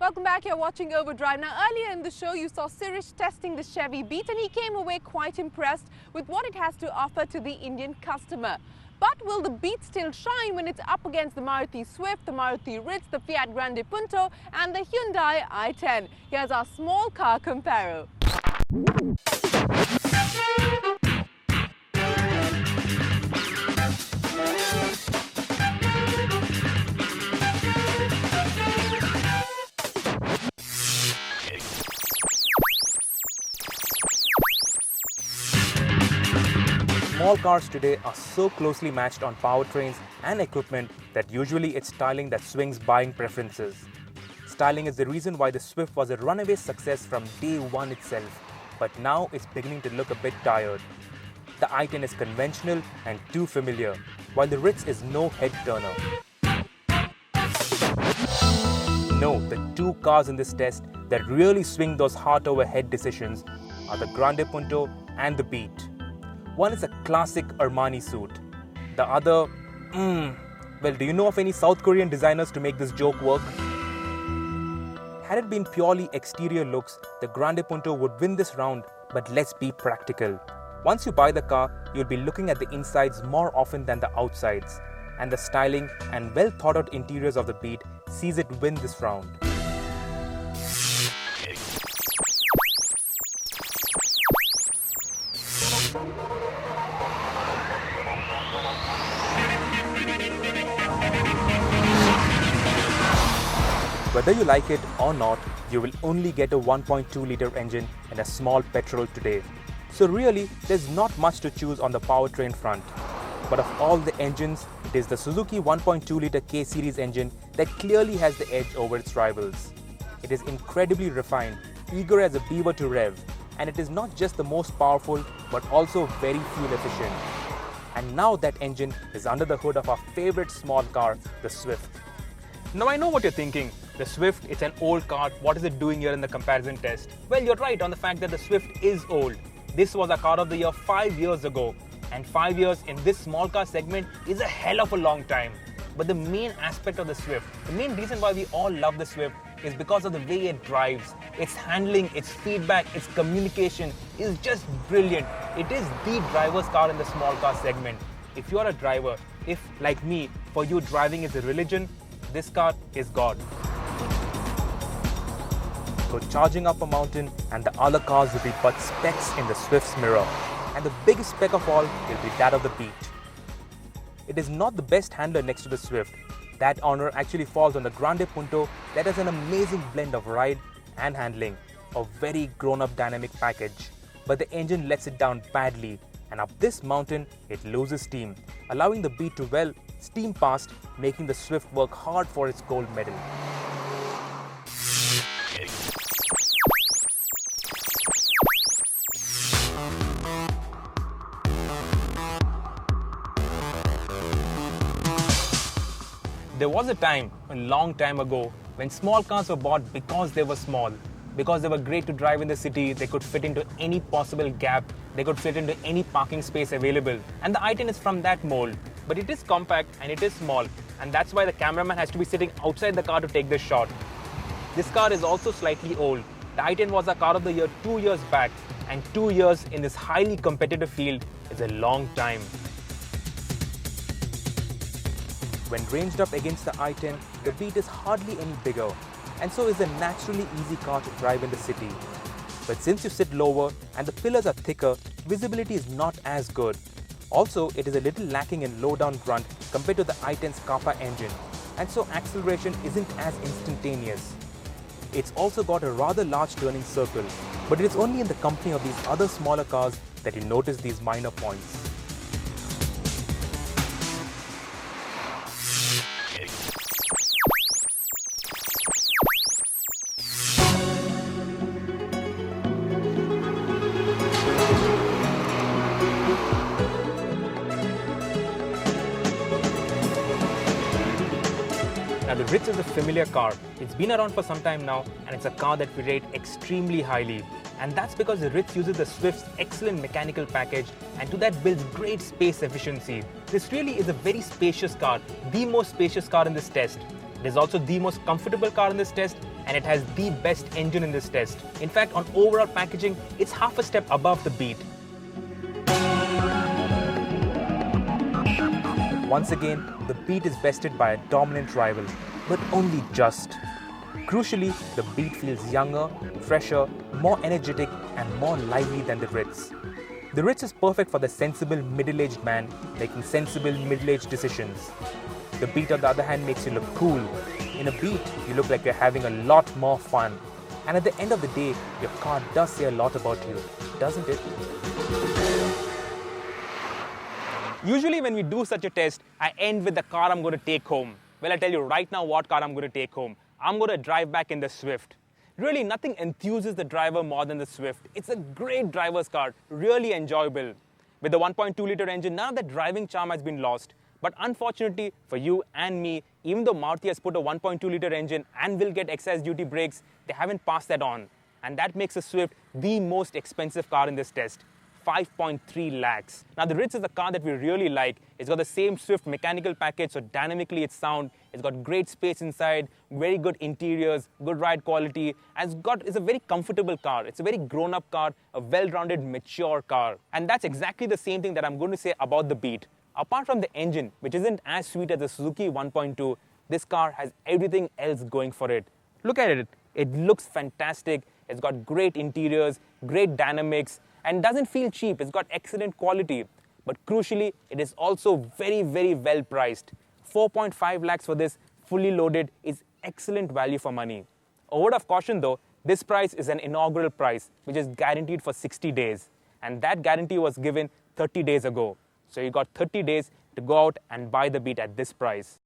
Welcome back, you're watching Overdrive. Now earlier in the show you saw Sirish testing the Chevy Beat and he came away quite impressed with what it has to offer to the Indian customer. But will the Beat still shine when it's up against the Maruti Swift, the Maruti Ritz, the Fiat Grande Punto and the Hyundai i10? Here's our small car comparo. Small cars today are so closely matched on powertrains and equipment that usually it's styling that swings buying preferences. Styling is the reason why the Swift was a runaway success from day one itself, but now it's beginning to look a bit tired. The i10 is conventional and too familiar, while the Ritz is no head-turner. No, the two cars in this test that really swing those heart-over-head decisions are the Grande Punto and the Beat. One is a classic Armani suit. The other, well, do you know of any South Korean designers to make this joke work? Had it been purely exterior looks, the Grande Punto would win this round, but let's be practical. Once you buy the car, you'll be looking at the insides more often than the outsides, and the styling and well thought out interiors of the Beat sees it win this round. Whether you like it or not, you will only get a 1.2-litre engine and a small petrol today. So really, there's not much to choose on the powertrain front. But of all the engines, it is the Suzuki 1.2-litre K-Series engine that clearly has the edge over its rivals. It is incredibly refined, eager as a beaver to rev, and it is not just the most powerful, but also very fuel efficient. And now that engine is under the hood of our favorite small car, the Swift. Now I know what you're thinking. The Swift, it's an old car. What is it doing here in the comparison test? Well, you're right on the fact that the Swift is old. This was a car of the year 5 years ago. And 5 years in this small car segment is a hell of a long time. But the main aspect of the Swift, the main reason why we all love the Swift is because of the way it drives. Its handling, its feedback, its communication is just brilliant. It is the driver's car in the small car segment. If you're a driver, if like me, for you driving is a religion, this car is God. Go charging up a mountain and the other cars will be but specks in the Swift's mirror. And the biggest speck of all will be that of the Beat. It is not the best handler next to the Swift. That honor actually falls on the Grande Punto that has an amazing blend of ride and handling, a very grown-up dynamic package. But the engine lets it down badly, and up this mountain it loses steam, allowing the Beat to steam past, making the Swift work hard for its gold medal. There was a time, a long time ago, when small cars were bought because they were small, because they were great to drive in the city, they could fit into any possible gap, they could fit into any parking space available. And the i10 is from that mold. But it is compact and it is small, and that's why the cameraman has to be sitting outside the car to take this shot. This car is also slightly old. The i10 was a car of the year 2 years back, and 2 years in this highly competitive field is a long time. When ranged up against the i10, the Beat is hardly any bigger, and so is a naturally easy car to drive in the city. But since you sit lower and the pillars are thicker, visibility is not as good. Also, it is a little lacking in low-down grunt compared to the i10's Kappa engine, and so acceleration isn't as instantaneous. It's also got a rather large turning circle, but it is only in the company of these other smaller cars that you notice these minor points. Now the Ritz is a familiar car. It's been around for some time now, and it's a car that we rate extremely highly. And that's because the Ritz uses the Swift's excellent mechanical package, and to that builds great space efficiency. This really is a very spacious car, the most spacious car in this test. It is also the most comfortable car in this test, and it has the best engine in this test. In fact, on overall packaging, it's half a step above the Beat. Once again, the Beat is bested by a dominant rival, but only just. Crucially, the Beat feels younger, fresher, more energetic, and more lively than the Ritz. The Ritz is perfect for the sensible middle-aged man making sensible middle-aged decisions. The Beat, on the other hand, makes you look cool. In a Beat, you look like you're having a lot more fun. And at the end of the day, your car does say a lot about you, doesn't it? Usually when we do such a test, I end with the car I'm going to take home. Well, I tell you right now what car I'm going to take home. I'm going to drive back in the Swift. Really, nothing enthuses the driver more than the Swift. It's a great driver's car, really enjoyable. With the 1.2-liter engine, none of the driving charm has been lost. But unfortunately for you and me, even though Maruti has put a 1.2-liter engine and will get excise duty brakes, they haven't passed that on. And that makes the Swift the most expensive car in this test. 5.3 lakhs. Now the Ritz is a car that we really like. It's got the same Swift mechanical package, so dynamically it's sound. It's got great space inside, very good interiors, good ride quality, and it's a very comfortable car. It's a very grown-up car, a well-rounded, mature car. And that's exactly the same thing that I'm going to say about the Beat. Apart from the engine, which isn't as sweet as the Suzuki 1.2, this car has everything else going for it. Look at it. It looks fantastic. It's got great interiors, great dynamics, and doesn't feel cheap. It's got excellent quality. But crucially, it is also very, very well priced. 4.5 lakhs for this, fully loaded, is excellent value for money. A word of caution though, this price is an inaugural price, which is guaranteed for 60 days. And that guarantee was given 30 days ago. So you got 30 days to go out and buy the Beat at this price.